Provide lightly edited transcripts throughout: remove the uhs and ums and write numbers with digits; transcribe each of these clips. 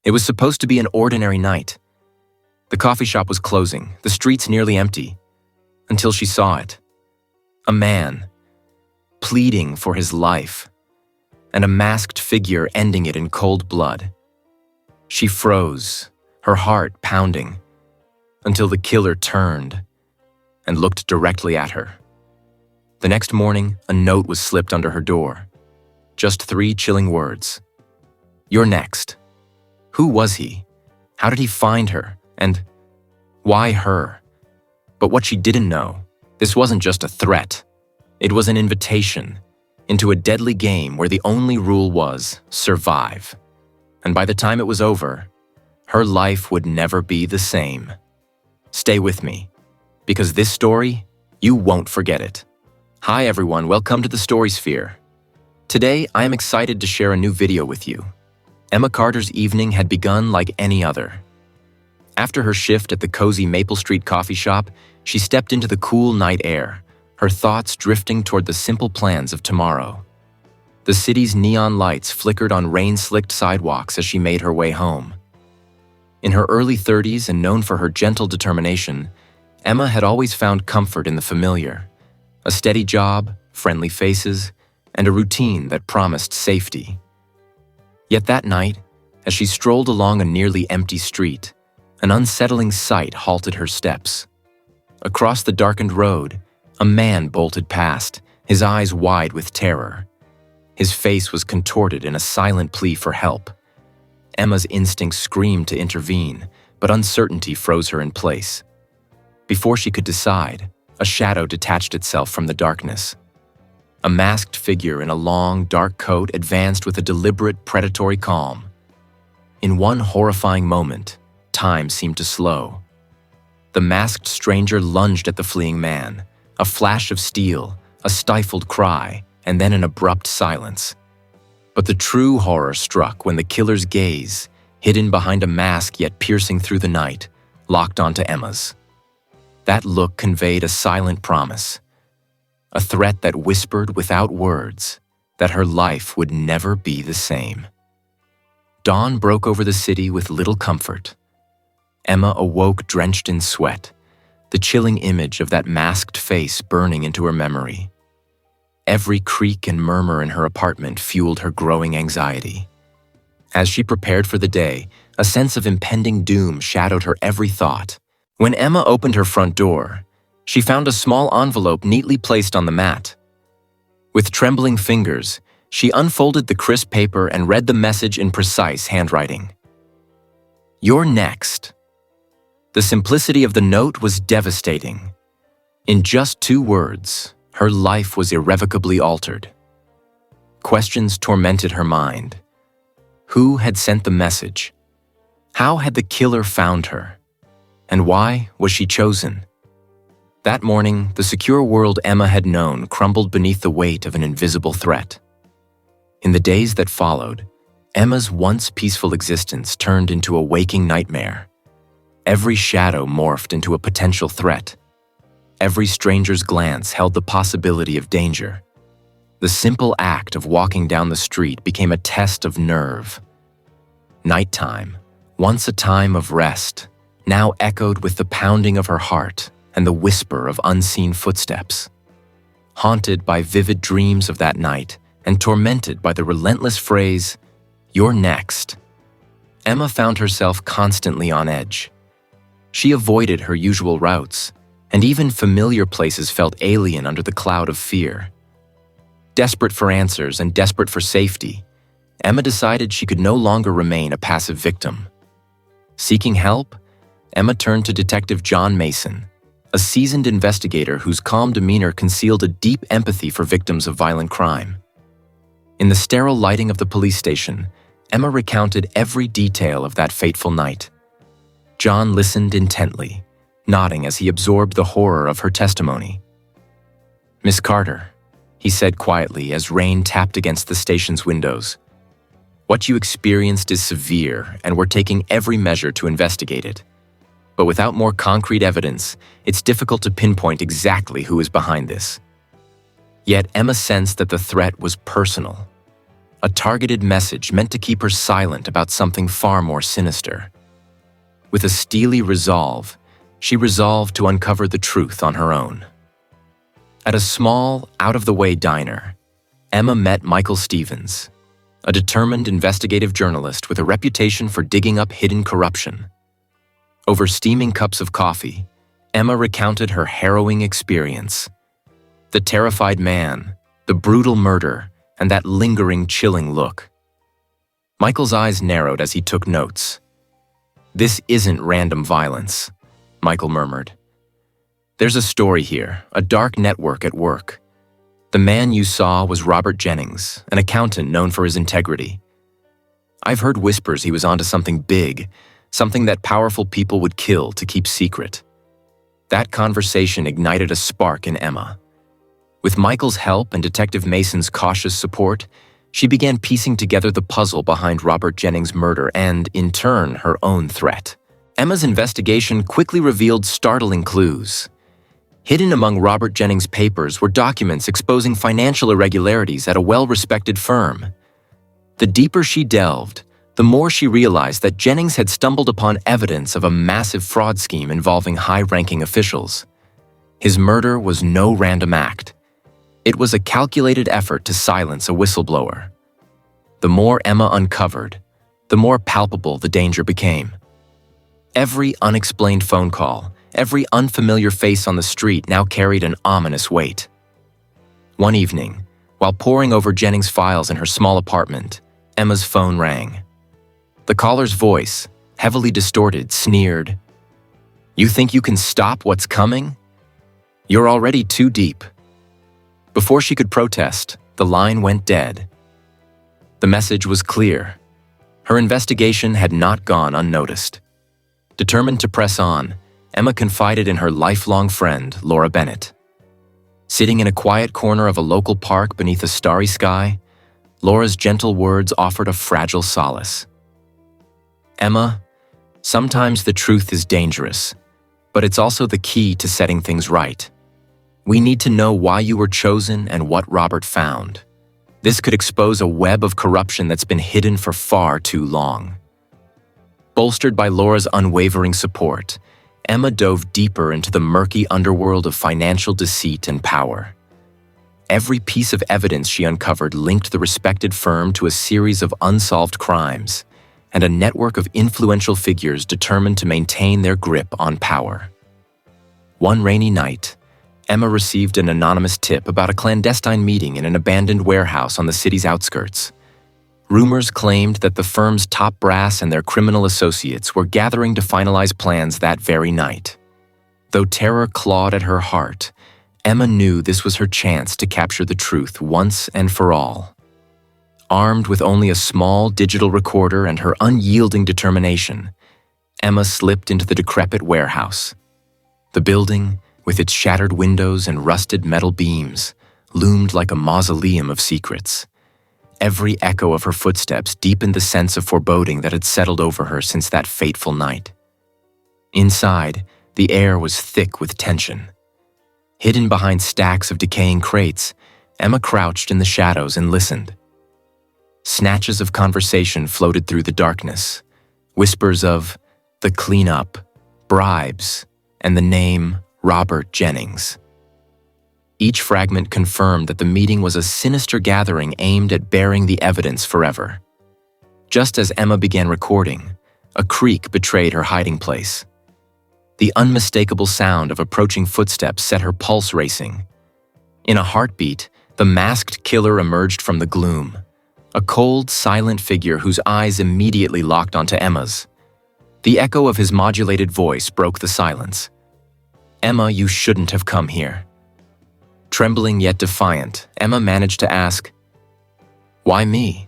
It was supposed to be an ordinary night. The coffee shop was closing, the streets nearly empty, until she saw it. A man, pleading for his life, and a masked figure ending it in cold blood. She froze, her heart pounding, until the killer turned and looked directly at her. The next morning, a note was slipped under her door. Just 3 chilling words. "You're next." Who was he? How did he find her? And why her? But what she didn't know, this wasn't just a threat. It was an invitation into a deadly game where the only rule was survive. And by the time it was over, her life would never be the same. Stay with me, because this story, you won't forget it. Hi everyone, welcome to the Story Sphere. Today, I am excited to share a new video with you. Emma Carter's evening had begun like any other. After her shift at the cozy Maple Street coffee shop, she stepped into the cool night air, her thoughts drifting toward the simple plans of tomorrow. The city's neon lights flickered on rain-slicked sidewalks as she made her way home. In her early 30s and known for her gentle determination, Emma had always found comfort in the familiar. A steady job, friendly faces, and a routine that promised safety. Yet that night, as she strolled along a nearly empty street, an unsettling sight halted her steps. Across the darkened road, a man bolted past, his eyes wide with terror. His face was contorted in a silent plea for help. Emma's instincts screamed to intervene, but uncertainty froze her in place. Before she could decide, a shadow detached itself from the darkness. A masked figure in a long, dark coat advanced with a deliberate, predatory calm. In one horrifying moment, time seemed to slow. The masked stranger lunged at the fleeing man, a flash of steel, a stifled cry, and then an abrupt silence. But the true horror struck when the killer's gaze, hidden behind a mask yet piercing through the night, locked onto Emma's. That look conveyed a silent promise, a threat that whispered without words that her life would never be the same. Dawn broke over the city with little comfort. Emma awoke drenched in sweat, the chilling image of that masked face burning into her memory. Every creak and murmur in her apartment fueled her growing anxiety. As she prepared for the day, a sense of impending doom shadowed her every thought. When Emma opened her front door, she found a small envelope neatly placed on the mat. With trembling fingers, she unfolded the crisp paper and read the message in precise handwriting. "You're next." The simplicity of the note was devastating. In just 2 words, her life was irrevocably altered. Questions tormented her mind. Who had sent the message? How had the killer found her? And why was she chosen? That morning, the secure world Emma had known crumbled beneath the weight of an invisible threat. In the days that followed, Emma's once peaceful existence turned into a waking nightmare. Every shadow morphed into a potential threat. Every stranger's glance held the possibility of danger. The simple act of walking down the street became a test of nerve. Nighttime, once a time of rest, now echoed with the pounding of her heart and the whisper of unseen footsteps. Haunted by vivid dreams of that night and tormented by the relentless phrase, "You're next," Emma found herself constantly on edge. She avoided her usual routes, and even familiar places felt alien under the cloud of fear. Desperate for answers and desperate for safety, Emma decided she could no longer remain a passive victim. Seeking help, Emma turned to Detective John Mason, a seasoned investigator whose calm demeanor concealed a deep empathy for victims of violent crime. In the sterile lighting of the police station, Emma recounted every detail of that fateful night. John listened intently, nodding as he absorbed the horror of her testimony. "Miss Carter," he said quietly as rain tapped against the station's windows, "what you experienced is severe, and we're taking every measure to investigate it. But without more concrete evidence, it's difficult to pinpoint exactly who is behind this." Yet Emma sensed that the threat was personal. a targeted message meant to keep her silent about something far more sinister. With a steely resolve, she resolved to uncover the truth on her own. At a small, out-of-the-way diner, Emma met Michael Stevens, a determined investigative journalist with a reputation for digging up hidden corruption. Over steaming cups of coffee, Emma recounted her harrowing experience. The terrified man, the brutal murder, and that lingering, chilling look. Michael's eyes narrowed as he took notes. "This isn't random violence," Michael murmured. "There's a story here, a dark network at work. The man you saw was Robert Jennings, an accountant known for his integrity. I've heard whispers he was onto something big, something that powerful people would kill to keep secret." That conversation ignited a spark in Emma. With Michael's help and Detective Mason's cautious support, she began piecing together the puzzle behind Robert Jennings' murder and, in turn, her own threat. Emma's investigation quickly revealed startling clues. Hidden among Robert Jennings' papers were documents exposing financial irregularities at a well-respected firm. The deeper she delved, the more she realized that Jennings had stumbled upon evidence of a massive fraud scheme involving high-ranking officials. His murder was no random act. It was a calculated effort to silence a whistleblower. The more Emma uncovered, the more palpable the danger became. Every unexplained phone call, every unfamiliar face on the street now carried an ominous weight. One evening, while poring over Jennings' files in her small apartment, Emma's phone rang. The caller's voice, heavily distorted, sneered, "You think you can stop what's coming? You're already too deep." Before she could protest, the line went dead. The message was clear. Her investigation had not gone unnoticed. Determined to press on, Emma confided in her lifelong friend, Laura Bennett. Sitting in a quiet corner of a local park beneath a starry sky, Laura's gentle words offered a fragile solace. "Emma, sometimes the truth is dangerous, but it's also the key to setting things right. We need to know why you were chosen and what Robert found. This could expose a web of corruption that's been hidden for far too long." Bolstered by Laura's unwavering support, Emma dove deeper into the murky underworld of financial deceit and power. Every piece of evidence she uncovered linked the respected firm to a series of unsolved crimes and a network of influential figures determined to maintain their grip on power. One rainy night, Emma received an anonymous tip about a clandestine meeting in an abandoned warehouse on the city's outskirts. Rumors claimed that the firm's top brass and their criminal associates were gathering to finalize plans that very night. Though terror clawed at her heart, Emma knew this was her chance to capture the truth once and for all. Armed with only a small digital recorder and her unyielding determination, Emma slipped into the decrepit warehouse. The building, with its shattered windows and rusted metal beams, loomed like a mausoleum of secrets. Every echo of her footsteps deepened the sense of foreboding that had settled over her since that fateful night. Inside, the air was thick with tension. Hidden behind stacks of decaying crates, Emma crouched in the shadows and listened. Snatches of conversation floated through the darkness, whispers of the cleanup, bribes, and the name Robert Jennings. Each fragment confirmed that the meeting was a sinister gathering aimed at burying the evidence forever. Just as Emma began recording, a creak betrayed her hiding place. The unmistakable sound of approaching footsteps set her pulse racing. In a heartbeat, the masked killer emerged from the gloom, a cold, silent figure whose eyes immediately locked onto Emma's. The echo of his modulated voice broke the silence. "Emma, you shouldn't have come here." Trembling yet defiant, Emma managed to ask, "Why me?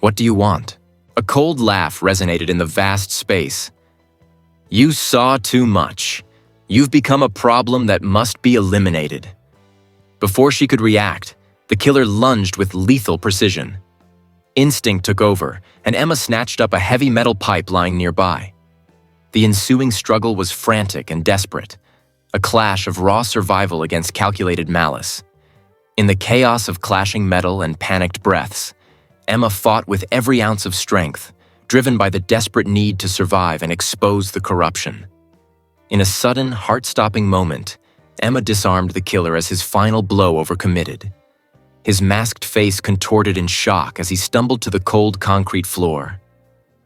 What do you want?" A cold laugh resonated in the vast space. "You saw too much. You've become a problem that must be eliminated." Before she could react, the killer lunged with lethal precision. Instinct took over, and Emma snatched up a heavy metal pipe lying nearby. The ensuing struggle was frantic and desperate, a clash of raw survival against calculated malice. In the chaos of clashing metal and panicked breaths, Emma fought with every ounce of strength, driven by the desperate need to survive and expose the corruption. In a sudden, heart-stopping moment, Emma disarmed the killer as his final blow overcommitted. His masked face contorted in shock as he stumbled to the cold concrete floor.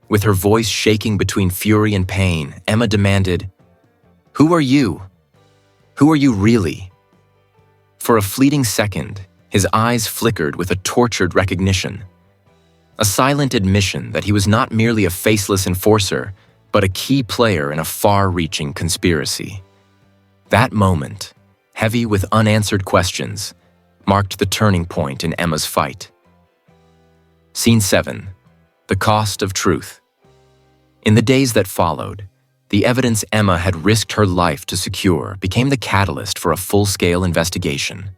With her voice shaking between fury and pain, Emma demanded, "Who are you? Who are you really?" For a fleeting second, his eyes flickered with a tortured recognition. A silent admission that he was not merely a faceless enforcer, but a key player in a far-reaching conspiracy. That moment, heavy with unanswered questions, marked the turning point in Emma's fight. Scene 7. The Cost of Truth. In the days that followed, the evidence Emma had risked her life to secure became the catalyst for a full-scale investigation.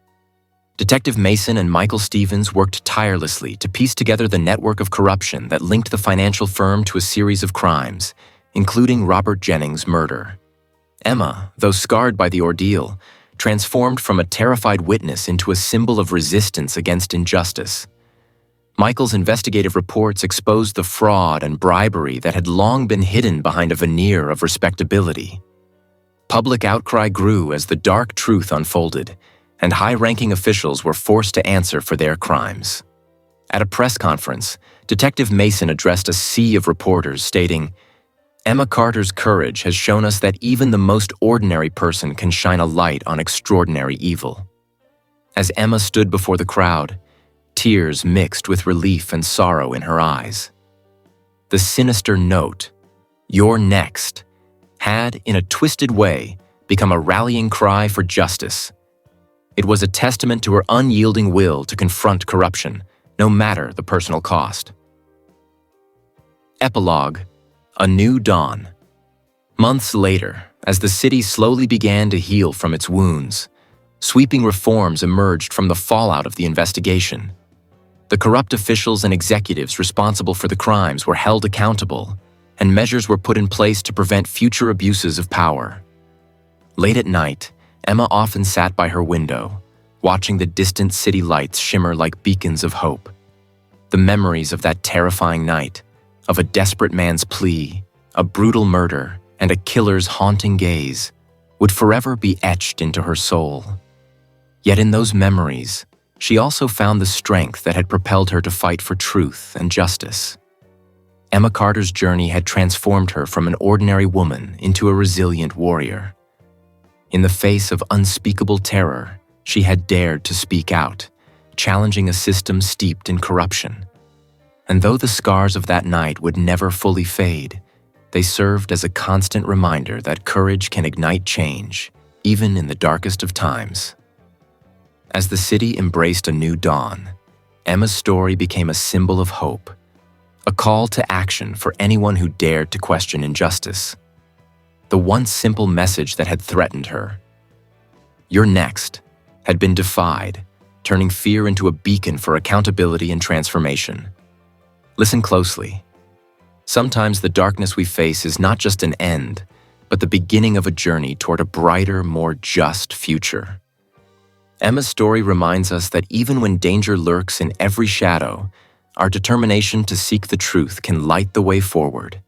Detective Mason and Michael Stevens worked tirelessly to piece together the network of corruption that linked the financial firm to a series of crimes, including Robert Jennings' murder. Emma, though scarred by the ordeal, transformed from a terrified witness into a symbol of resistance against injustice. Michael's investigative reports exposed the fraud and bribery that had long been hidden behind a veneer of respectability. Public outcry grew as the dark truth unfolded, and high-ranking officials were forced to answer for their crimes. At a press conference, Detective Mason addressed a sea of reporters, stating, "Emma Carter's courage has shown us that even the most ordinary person can shine a light on extraordinary evil." As Emma stood before the crowd, tears mixed with relief and sorrow in her eyes. The sinister note, "You're next," had, in a twisted way, become a rallying cry for justice. It was a testament to her unyielding will to confront corruption, no matter the personal cost. Epilogue: A New Dawn. Months later, as the city slowly began to heal from its wounds, sweeping reforms emerged from the fallout of the investigation. The corrupt officials and executives responsible for the crimes were held accountable, and measures were put in place to prevent future abuses of power. Late at night, Emma often sat by her window, watching the distant city lights shimmer like beacons of hope. The memories of that terrifying night, of a desperate man's plea, a brutal murder, and a killer's haunting gaze, would forever be etched into her soul. Yet in those memories, she also found the strength that had propelled her to fight for truth and justice. Emma Carter's journey had transformed her from an ordinary woman into a resilient warrior. In the face of unspeakable terror, she had dared to speak out, challenging a system steeped in corruption. And though the scars of that night would never fully fade, they served as a constant reminder that courage can ignite change, even in the darkest of times. As the city embraced a new dawn, Emma's story became a symbol of hope, a call to action for anyone who dared to question injustice. The once simple message that had threatened her, "You're next," had been defied, turning fear into a beacon for accountability and transformation. Listen closely. Sometimes the darkness we face is not just an end, but the beginning of a journey toward a brighter, more just future. Emma's story reminds us that even when danger lurks in every shadow, our determination to seek the truth can light the way forward.